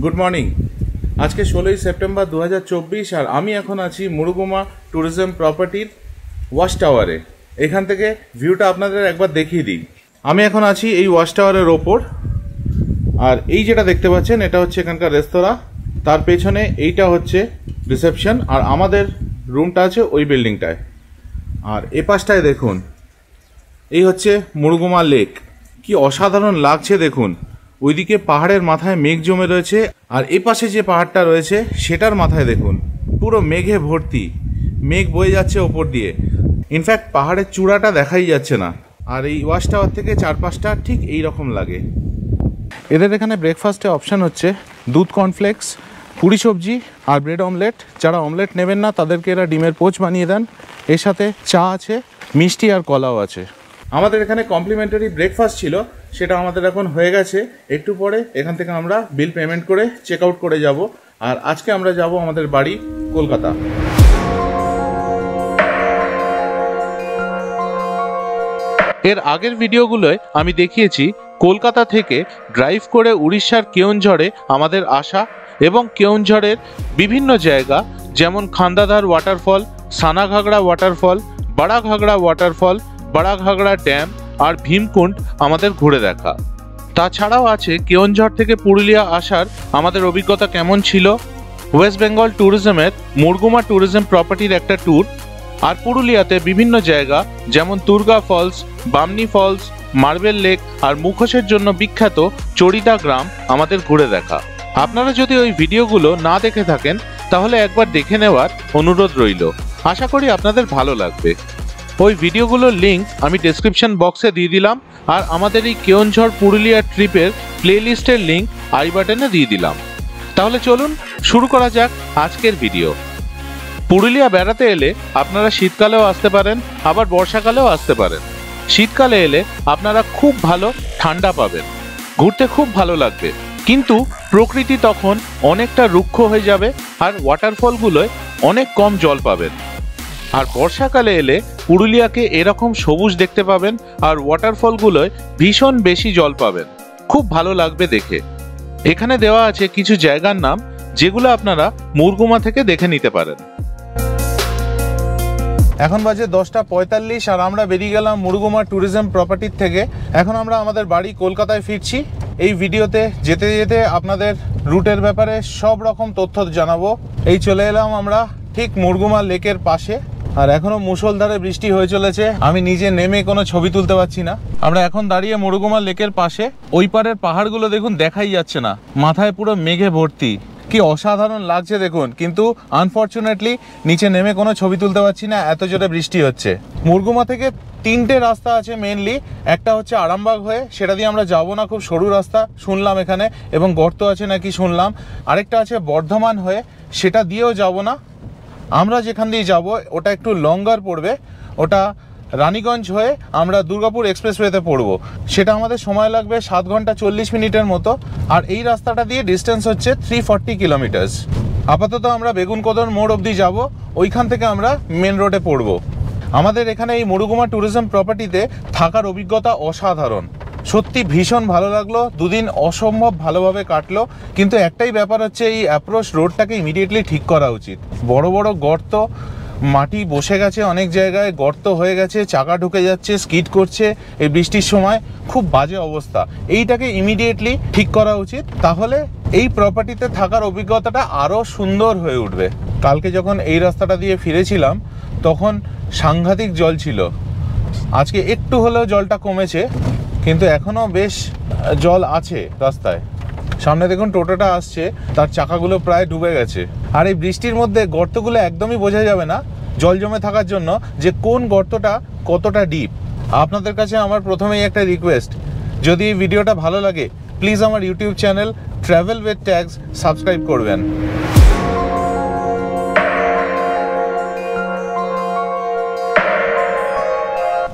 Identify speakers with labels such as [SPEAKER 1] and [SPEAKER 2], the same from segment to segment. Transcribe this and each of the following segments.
[SPEAKER 1] Good morning. আজকে 16ই September 2024 আর আমি এখন আছি মুরুগুমা ট্যুরিজম প্রপার্টির ওয়াচ টাওয়ারে। এখান থেকে ভিউটা আপনাদের একবার দেখিয়ে দিই। আমি এখন আছি এই ওয়াচ টাওয়ারের ওপর, আর এই যেটা দেখতে পাচ্ছেন এটা হচ্ছে এখানকার রেস্তোরাঁ, তার পেছনে এইটা হচ্ছে রিসেপশন, আর আমাদের রুমটা আছে ওই বিল্ডিংটায়। আর এ পাশটায় দেখুন, এই হচ্ছে মুরুগুমা লেক। কি অসাধারণ লাগছে দেখুন। ওইদিকে পাহাড়ের মাথায় মেঘ জমে রয়েছে, আর এ পাশে যে পাহাড়টা রয়েছে সেটার মাথায় দেখুন পুরো মেঘে ভর্তি, মেঘ বয়ে যাচ্ছে ওপর দিয়ে। ইনফ্যাক্ট পাহাড়ের চূড়াটা দেখাই যাচ্ছে না। আর এই ওয়াচ টাওয়ার থেকে চারপাশটা ঠিক এই রকম লাগে। এদের এখানে ব্রেকফাস্টে অপশান হচ্ছে দুধ কর্নফ্লেক্স, পুরি সবজি আর ব্রেড অমলেট। যারা অমলেট নেবেন না তাদেরকে এরা ডিমের পোচ বানিয়ে দেন। এর সাথে চা আছে, মিষ্টি আর কলাও আছে। আমাদের এখানে কমপ্লিমেন্টারি ব্রেকফাস্ট ছিল, সেটা আমাদের এখন হয়ে গেছে। একটু পরে এখান থেকে আমরা বিল পেমেন্ট করে চেক আউট করে যাব। আর আজকে আমরা যাব আমাদের বাড়ি কলকাতা। এর আগের ভিডিওগুলোয় আমি দেখিয়েছি কলকাতা থেকে ড্রাইভ করে উড়িষ্যার কেওনঝড়ে আমাদের আসা, এবং কেওনঝড়ের বিভিন্ন জায়গা যেমন খান্দাধার ওয়াটারফল, সানাঘাগড়া ওয়াটারফল, বড়া ঘাগড়া ওয়াটারফল, বড়া ঘাগড়া ড্যাম আর ভীমকুণ্ড আমাদের ঘুরে দেখা। তাছাড়াও আছে কেওনঝড় থেকে পুরুলিয়া আসার আমাদের অভিজ্ঞতা কেমন ছিল, ওয়েস্ট বেঙ্গল ট্যুরিজমের মুরগুমা ট্যুরিজম প্রপার্টির একটা ট্যুর, আর পুরুলিয়াতে বিভিন্ন জায়গা যেমন Turga falls, Bamni falls, marble lake আর মুখোশের জন্য বিখ্যাত চড়িদা গ্রাম আমাদের ঘুরে দেখা। আপনারা যদি ওই ভিডিওগুলো না দেখে থাকেন তাহলে একবার দেখে নেওয়ার অনুরোধ রইল। আশা করি আপনাদের ভালো লাগবে। ওই ভিডিওগুলোর লিঙ্ক আমি ডেসক্রিপশন বক্সে দিয়ে দিলাম, আর আমাদের এই কেওনঝড় পুরুলিয়া ট্রিপের প্লেলিস্টের লিঙ্ক আই বাটনে দিয়ে দিলাম। তাহলে চলুন শুরু করা যাক আজকের ভিডিও। পুরুলিয়া বেড়াতে এলে আপনারা শীতকালেও আসতে পারেন, আবার বর্ষাকালেও আসতে পারেন। শীতকালে এলে আপনারা খুব ভালো ঠান্ডা পাবেন, ঘুরতে খুব ভালো লাগবে, কিন্তু প্রকৃতি তখন অনেকটা রুক্ষ হয়ে যাবে আর ওয়াটারফলগুলোয় অনেক কম জল পাবেন। আর বর্ষাকালে এলে পুরুলিয়াকে এরকম সবুজ দেখতে পাবেন, আর ওয়াটারফলগুলোয় ভীষণ বেশি জল পাবেন, খুব ভালো লাগবে দেখে। এখানে দেওয়া আছে কিছু জায়গার নাম, যেগুলো আপনারা মুরগুমা থেকে দেখে নিতে পারেন। এখন বাজে 10:45 আর আমরা বেরিয়ে গেলাম মুরগুমা ট্যুরিজম প্রপার্টির থেকে। এখন আমরা আমাদের বাড়ি কলকাতায় ফিরছি। এই ভিডিওতে যেতে যেতে আপনাদের রুটের ব্যাপারে সব রকম তথ্য জানাবো। এই চলে এলাম আমরা ঠিক মুরগুমা লেকের পাশে, আর এখনো মুষলধারে বৃষ্টি হয়ে চলেছে। আমি নিজে নেমে কোনো ছবি তুলতে পারছি না। আমরা এখন দাঁড়িয়ে মুরগুমা লেকের পাশে। ওই পারের পাহাড়গুলো দেখুন, দেখাই যাচ্ছে না, মাথায় পুরো মেঘে ভর্তি। কি অসাধারণ লাগছে দেখুন, কিন্তু আনফর্চুনেটলি নিচে নেমে কোনো ছবি তুলতে পারছি না, এত জোরে বৃষ্টি হচ্ছে। মুরগুমা থেকে তিনটে রাস্তা আছে মেনলি। একটা হচ্ছে আরামবাগ হয়ে, সেটা দিয়ে আমরা যাব না, খুব সরু রাস্তা শুনলাম এখানে, এবং গর্ত আছে নাকি শুনলাম। আরেকটা আছে বর্ধমান হয়ে, সেটা দিয়েও যাব না। আমরা যেখান দিয়ে যাব ওটা একটু লঙ্গার পড়বে, ওটা রানীগঞ্জ হয়ে আমরা দুর্গাপুর এক্সপ্রেসওয়েতে পড়ব। সেটা আমাদের সময় লাগবে 7 ঘন্টা 40 মিনিটের মতো। আর এই রাস্তাটা দিয়ে ডিস্টেন্স হচ্ছে 340 কিলোমিটার্স। আপাতত আমরা বেগুনকোদর মোড় অবধি যাব, ওইখান থেকে আমরা মেন রোডে পড়ব। আমাদের এখানে এই মুরগুমা ট্যুরিজম প্রপার্টিতে থাকার অভিজ্ঞতা অসাধারণ, সত্যি ভীষণ ভালো লাগলো। দুদিন অসম্ভব ভালোভাবে কাটলো, কিন্তু একটাই ব্যাপার হচ্ছে এই অ্যাপ্রোচ রোডটাকে ইমিডিয়েটলি ঠিক করা উচিত। বড় বড় গর্ত, মাটি বসে গেছে, অনেক জায়গায় গর্ত হয়ে গেছে, চাকা ঢুকে যাচ্ছে, স্কিড করছে এই বৃষ্টির সময়, খুব বাজে অবস্থা। এইটাকে ইমিডিয়েটলি ঠিক করা উচিত, তাহলে এই প্রপার্টিতে থাকার অভিজ্ঞতাটা আরও সুন্দর হয়ে উঠবে। কালকে যখন এই রাস্তাটা দিয়ে ফিরেছিলাম তখন সাংঘাতিক জল ছিল। আজকে একটু হলেও জলটা কমেছে, কিন্তু এখনও বেশ জল আছে রাস্তায়। সামনে দেখুন টোটোটা আসছে, তার চাকাগুলো প্রায় ডুবে গেছে। আর এই বৃষ্টির মধ্যে গর্তগুলো একদমই বোঝা যাবে না জল জমে থাকার জন্য যে কোন গর্তটা কতটা ডিপ। আপনাদের কাছে আমার প্রথমেই একটা রিকোয়েস্ট, যদি এই ভিডিওটা ভালো লাগে প্লিজ আমার YouTube channel travel with tags subscribe করবেন।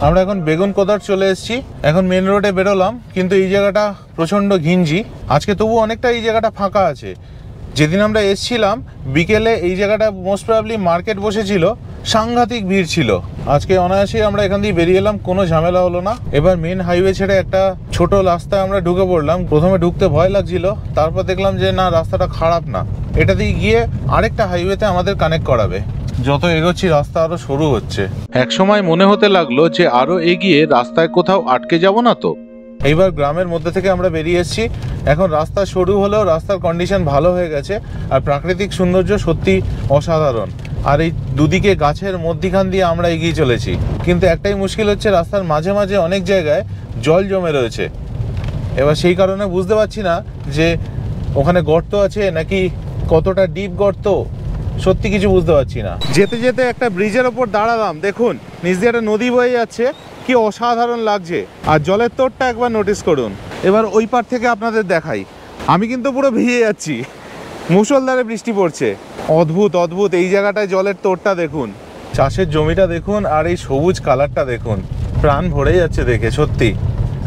[SPEAKER 1] আমরা এখন বেগুনকোদর চলে এসেছি, এখন মেন রোডে বেরোলাম, কিন্তু এই জায়গাটা প্রচণ্ড ঘিঞ্জি। আজকে তবু অনেকটা এই জায়গাটা ফাঁকা আছে। যেদিন আমরা এসছিলাম বিকেলে এই জায়গাটা মোস্ট প্রবাবলি মার্কেট বসেছিল, সাংঘাতিক ভিড় ছিল। আজকে অনায়াসেই আমরা এখান দিয়ে বেরিয়ে এলাম, কোনো ঝামেলা হলো না। এবার মেন হাইওয়ে ছেড়ে একটা ছোট রাস্তায় আমরা ঢুকে পড়লাম। প্রথমে ঢুকতে ভয় লাগছিল, তারপর দেখলাম যে না, রাস্তাটা খারাপ না, এটা দিয়ে গিয়ে আরেকটা হাইওয়েতে আমাদের কানেক্ট করাবে। যত এগোচ্ছি রাস্তা আরো সরু হচ্ছে।
[SPEAKER 2] একসময় মনে হতে লাগলো যে আরো এগিয়ে রাস্তায় কোথাও আটকে যাব না তো।
[SPEAKER 1] এইবার গ্রামের মধ্যে থেকে আমরা বেরিয়ে এসেছি। এখন রাস্তা সরু হলেও রাস্তার কন্ডিশন ভালো হয়ে গেছে, আর প্রাকৃতিক সৌন্দর্য সত্যি অসাধারণ। আর এই দুদিকে গাছের মধ্যিখান দিয়ে আমরা এগিয়ে চলেছি, কিন্তু একটাই মুশকিল হচ্ছে রাস্তার মাঝে মাঝে অনেক জায়গায় জল জমে রয়েছে। এবার সেই কারণে বুঝতে পারছি না যে ওখানে গর্ত আছে নাকি কতটা ডিপ গর্ত, সত্যি কিছু বুঝতে পারছি না। যেতে যেতে একটা ব্রিজের ওপর দাঁড়ালাম, দেখুন নিচ দিয়ে একটা নদী বয়ে যাচ্ছে, কি অসাধারণ লাগছে। আর জলের তোড়টা একবার নোটিস করুন। এবার ওই পার থেকে আপনাদের দেখাই, আমি কিন্তু পুরো ভিজে যাচ্ছি, মুষলধারে বৃষ্টি পড়ছে। অদ্ভুত অদ্ভুত এই জায়গাটায় জলের তোড়টা দেখুন, চাষের জমিটা দেখুন, আর এই সবুজ কালারটা দেখুন, প্রাণ ভরে যাচ্ছে দেখে সত্যি।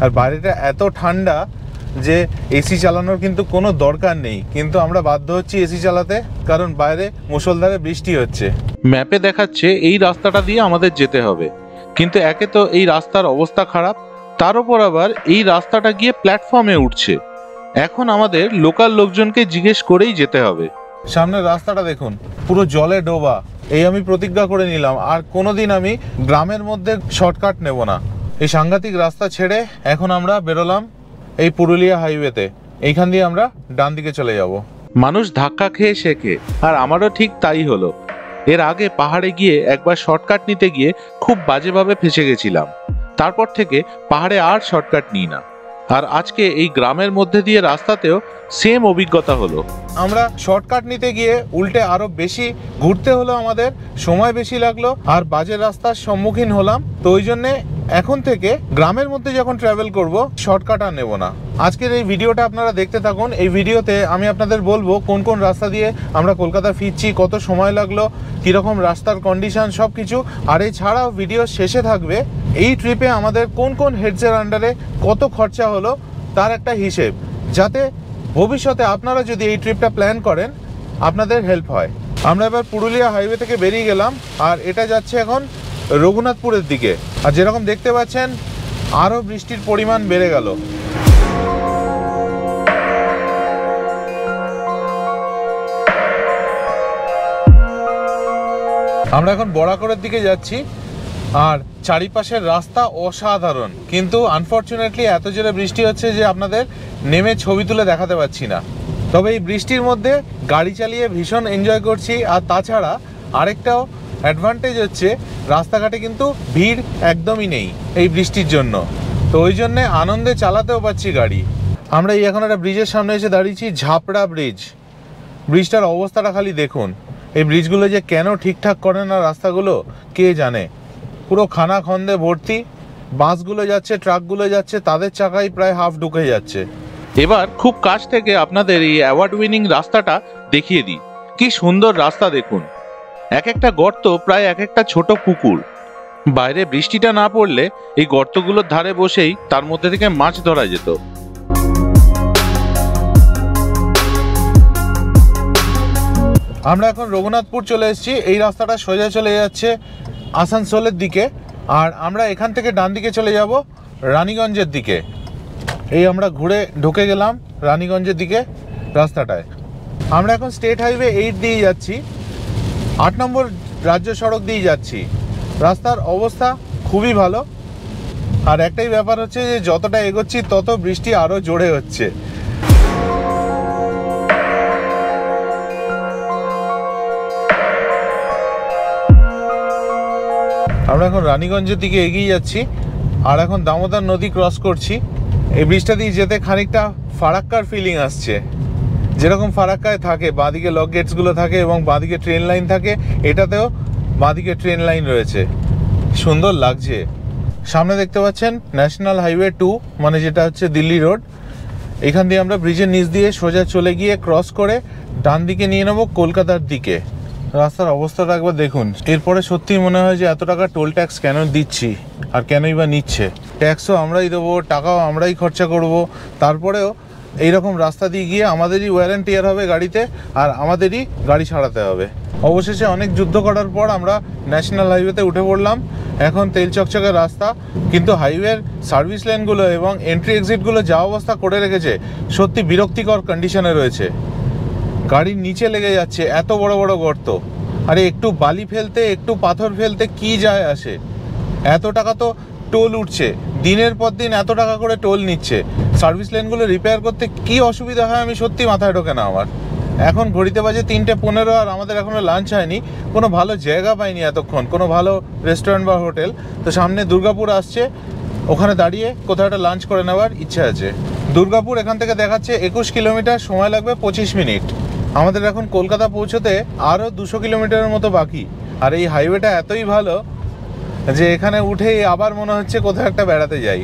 [SPEAKER 1] আর বাইরেটা এত ঠান্ডা যে এসি চালানোর কিন্তু কোনো দরকার নেই, কিন্তু আমরা বাধ্য হচ্ছি এসি চালাতে, কারণ বাইরে মুষলধারে বৃষ্টি হচ্ছে।
[SPEAKER 2] ম্যাপে দেখাচ্ছে এই রাস্তাটা দিয়ে আমাদের যেতে হবে, কিন্তু একে তো এই রাস্তার অবস্থা খারাপ, তার উপর আবার এই রাস্তাটা গিয়ে প্ল্যাটফর্মে উঠছে। এখন আমাদের লোকাল লোকজনকে জিজ্ঞেস করেই যেতে হবে।
[SPEAKER 1] সামনের রাস্তাটা দেখুন, পুরো জলে ডোবা। এই আমি প্রতিজ্ঞা করে নিলাম আর কোনোদিন আমি গ্রামের মধ্যে শর্টকাট নেব না। এই সাংঘাতিক রাস্তা ছেড়ে এখন আমরা বেরোলাম এই পুরুলিয়া হাইওয়েতে। এইখান দিয়ে আমরা ডান দিকে চলে যাব।
[SPEAKER 2] মানুষ ধাক্কা খেয়ে শেখে, আর আমারও ঠিক তাই হলো। এর আগে পাহাড়ে গিয়ে একবার শর্টকাট নিতে গিয়ে খুব বাজেভাবে ফেঁসে গেছিলাম, তারপর থেকে পাহাড়ে আর শর্টকাট নিই না। আর আজকে এই গ্রামের মধ্যে দিয়ে রাস্তাতেও সেম অভিজ্ঞতা হলো।
[SPEAKER 1] আমরা শর্টকাট নিতে গিয়ে উল্টে আরো বেশি ঘুরতে হলো, আমাদের সময় বেশি লাগলো আর বাজে রাস্তার সম্মুখীন হলাম। তো ওই জন্যে এখন থেকে গ্রামের মধ্যে যখন ট্রাভেল করব শর্টকাট আর নেব না। আজকের এই ভিডিওটা আপনারা দেখতে থাকুন। এই ভিডিওতে আমি আপনাদের বলবো কোন কোন রাস্তা দিয়ে আমরা কলকাতা ফিরছি, কত সময় লাগলো, কীরকম রাস্তার কন্ডিশন, সব কিছু। আর এছাড়াও ভিডিও শেষে থাকবে এই ট্রিপে আমাদের কোন কোন হেডসের আন্ডারে কত খরচা হলো তার একটা হিসেব, যাতে ভবিষ্যতে আপনারা যদি এই ট্রিপটা প্ল্যান করেন আপনাদের হেল্প হয়। আমরা এবার পুরুলিয়া হাইওয়ে থেকে বেরিয়ে গেলাম, আর এটা যাচ্ছে এখন রঘুনাথপুরের দিকে। আর যেরকম দেখতে পাচ্ছেন আরও বৃষ্টির পরিমাণ বেড়ে গেল। আমরা এখন বরাকরের দিকে যাচ্ছি, আর চারিপাশের রাস্তা অসাধারণ, কিন্তু আনফর্চুনেটলি এত জোরে বৃষ্টি হচ্ছে যে আপনাদের নেমে ছবি তুলে দেখাতে পারছি না। তবে এই বৃষ্টির মধ্যে গাড়ি চালিয়ে ভীষণ এনজয় করছি। আর তাছাড়া আরেকটাও অ্যাডভান্টেজ হচ্ছে রাস্তাঘাটে কিন্তু ভিড় একদমই নেই এই বৃষ্টির জন্য, তো ওই জন্যে আনন্দে চালাতেও পারছি গাড়ি। আমরা এই এখন একটা ব্রিজের সামনে এসে দাঁড়িয়েছি, ঝাপড়া ব্রিজ। ব্রিজটার অবস্থাটা খালি দেখুন। এই ব্রিজগুলো যে কেন ঠিকঠাক করে না রাস্তাগুলো কে জানে, পুরো খানা খন্দে ভর্তি। বাসগুলো যাচ্ছে, ট্রাকগুলো যাচ্ছে, তাদের চাকাই প্রায় হাফ ঢুকে যাচ্ছে।
[SPEAKER 2] এবার খুব কাছ থেকে আপনাদের এই অ্যাওয়ার্ড উইনিং রাস্তাটা দেখিয়ে দিই। কি সুন্দর রাস্তা দেখুন, এক একটা গর্ত প্রায় এক একটা ছোট পুকুর। বাইরে বৃষ্টিটা না পড়লে এই গর্তগুলোর ধারে বসেই তার মধ্যে থেকে মাছ ধরা যেত।
[SPEAKER 1] আমরা এখন রঘুনাথপুর চলে এসেছি। এই রাস্তাটা সোজা চলে যাচ্ছে আসানসোলের দিকে, আর আমরা এখান থেকে ডান দিকে চলে যাব রানীগঞ্জের দিকে। এই আমরা ঘুরে ঢুকে গেলাম রানীগঞ্জের দিকে রাস্তাটায়। আমরা এখন স্টেট হাইওয়ে 8 দিয়ে যাচ্ছি, 8 নম্বর রাজ্য সড়ক দিয়ে যাচ্ছি। রাস্তার অবস্থা খুবই ভালো, আর একটাই ব্যাপার হচ্ছে যে যতটা এগোচ্ছি তত বৃষ্টি আরও জোরে হচ্ছে। আমরা এখন রানীগঞ্জের দিকে এগিয়ে যাচ্ছি, আর এখন দামোদর নদী ক্রস করছি। এই ব্রিজটা দিয়ে যেতে খানিকটা ফারাক্কার ফিলিং আসছে, যেরকম ফারাক্কায় থাকে বাঁদিকে লক গেটসগুলো থাকে এবং বাঁদিকে ট্রেন লাইন থাকে, এটাতেও বাঁদিকে ট্রেন লাইন রয়েছে, সুন্দর লাগছে। সামনে দেখতে পাচ্ছেন ন্যাশনাল হাইওয়ে 2, মানে যেটা হচ্ছে দিল্লি রোড। এখান দিয়ে আমরা ব্রিজের নিচ দিয়ে সোজা চলে গিয়ে ক্রস করে ডান দিকে নিয়ে নেব কলকাতার দিকে। রাস্তার অবস্থাটা একবার দেখুন। এরপরে সত্যিই মনে হয় যে এত টাকা টোল ট্যাক্স কেন দিচ্ছি, আর কেনই বা নিচ্ছে। ট্যাক্সও আমরাই দেবো, টাকাও আমরাই খরচা করব, তারপরেও এইরকম রাস্তা দিয়ে গিয়ে আমাদেরই ওয়্যার অ্যান্ড টিয়ার হবে গাড়িতে, আর আমাদেরই গাড়ি সারাতে হবে। অবশেষে অনেক যুদ্ধ করার পর আমরা ন্যাশনাল হাইওয়েতে উঠে পড়লাম। এখন তেল চকচকে রাস্তা, কিন্তু হাইওয়ের সার্ভিস লেনগুলো এবং এন্ট্রি এক্সিটগুলো যা অবস্থা করে রেখেছে সত্যি বিরক্তিকর কন্ডিশনে রয়েছে। গাড়ির নিচে লেগে যাচ্ছে এত বড় বড় গর্ত। আরে একটু বালি ফেলতে, একটু পাথর ফেলতে কি যায় আসে? এত টাকা তো টোল উঠছে, দিনের পর দিন এত টাকা করে টোল নিচ্ছে। সার্ভিস লেনগুলো রিপেয়ার করতে কি অসুবিধা হয় আমি সত্যি মাথায় ঢোকে না আমার। এখন ঘড়িতে বাজে 3:15 আর আমাদের এখনও লাঞ্চ হয়নি। কোনো ভালো জায়গা পাইনি এতক্ষণ, কোনো ভালো রেস্টুরেন্ট বা হোটেল। তো সামনে দুর্গাপুর আসছে, ওখানে দাঁড়িয়ে কোথাও একটা লাঞ্চ করে নেওয়ার ইচ্ছা আছে। দুর্গাপুর এখান থেকে দেখাচ্ছে 21 কিলোমিটার, সময় লাগবে 25 মিনিট। আমাদের এখন কলকাতা পৌঁছতে আরও 200 কিলোমিটারের মতো বাকি। আর এই হাইওয়েটা এতই ভালো যে এখানে উঠেই আবার মনে হচ্ছে কোথাও একটা বেড়াতে যাই।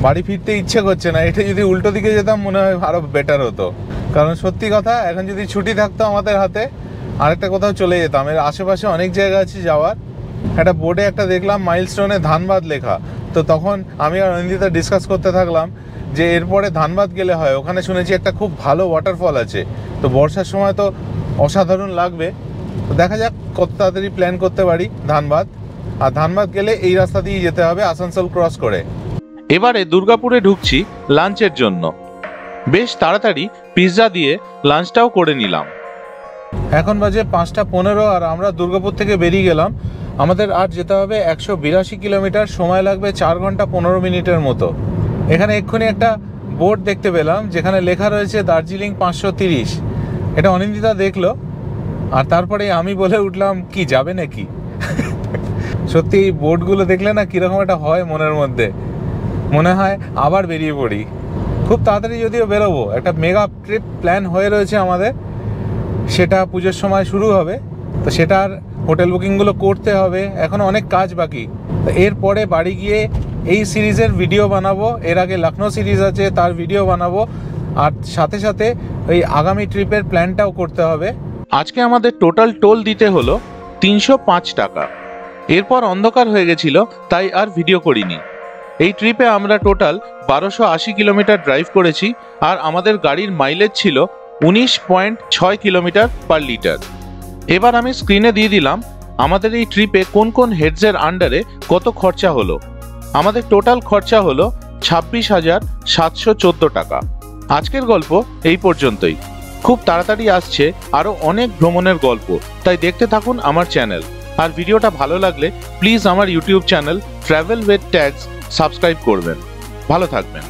[SPEAKER 1] বাড়ি ফিরতে ইচ্ছে করছে না। এটা যদি উল্টো দিকে যেতাম মনে হয় আরও বেটার হতো। কারণ সত্যি কথা, এখন যদি ছুটি থাকতো আমাদের হাতে, আরেকটা কোথাও চলে যেতাম। এর আশেপাশে অনেক জায়গা আছে যাওয়ার। একটা বোর্ডে একটা দেখলাম মাইলস্টোনে ধানবাদ লেখা। তো তখন আমি আর অনিন্দিতা ডিসকাস করতে থাকলাম যে এরপরে ধানবাদ গেলে হয়। ওখানে শুনেছি একটা খুব ভালো ওয়াটারফল আছে। তো বর্ষার সময় তো অসাধারণ লাগবে। তো দেখা যাক কত তাড়াতাড়ি প্ল্যান করতে পারি ধানবাদ। আর ধানবাদ গেলে এই রাস্তা দিয়ে যেতে হবে আসানসোল ক্রস করে।
[SPEAKER 2] এবারে দুর্গাপুরে ঢুকছি লাঞ্চের জন্য। বেশ তাড়াতাড়ি পিৎজা দিয়ে লাঞ্চটাও করে নিলাম।
[SPEAKER 1] এখন বাজে 5:15 আর আমরা দুর্গাপুর থেকে বেরিয়ে গেলাম। আমাদের আর যেতে হবে 182 কিলোমিটার, সময় লাগবে 4 ঘন্টা 15 মিনিটের মতো। এখানে এক্ষুনি একটা বোর্ড দেখতে পেলাম যেখানে লেখা রয়েছে দার্জিলিং 530। এটা অনিন্দিতা দেখলো আর তারপরে আমি বলে উঠলাম, কি যাবে নাকি? সত্যি এই বোর্ডগুলো দেখলে না কীরকম একটা হয় মনের মধ্যে, মনে হয় আবার বেরিয়ে পড়ি। খুব তাড়াতাড়ি যদিও বেরোবো, একটা মেগা ট্রিপ প্ল্যান হয়ে রয়েছে আমাদের। সেটা পুজোর সময় শুরু হবে। তো সেটার হোটেল বুকিংগুলো করতে হবে, এখনও অনেক কাজ বাকি। তো এরপরে বাড়ি গিয়ে এই সিরিজের ভিডিও বানাবো। এর আগে লখনৌ সিরিজ আছে, তার ভিডিও বানাবো। আর সাথে সাথে ওই আগামী ট্রিপের প্ল্যানটাও করতে হবে।
[SPEAKER 2] আজকে আমাদের টোটাল টোল দিতে হলো 305 টাকা। এরপর অন্ধকার হয়ে গেছিল, তাই আর ভিডিও করিনি। এই ট্রিপে আমরা টোটাল 1280 কিলোমিটার ড্রাইভ করেছি, আর আমাদের গাড়ির মাইলেজ ছিল 19.6 কিলোমিটার পার লিটার। এবার আমি স্ক্রিনে দিয়ে দিলাম আমাদের এই ট্রিপে কোন কোন হেডসের আন্ডারে কত খরচা হলো। আমাদের টোটাল খরচা হলো 26,714 টাকা। আজকের গল্প এই পর্যন্তই। খুব তাড়াতাড়ি আসছে আরও অনেক ভ্রমণের গল্প, তাই দেখতে থাকুন আমার চ্যানেল। আর ভিডিওটা ভালো লাগলে প্লিজ আমার YouTube channel travel with tags subscribe করবেন। ভালো থাকবেন।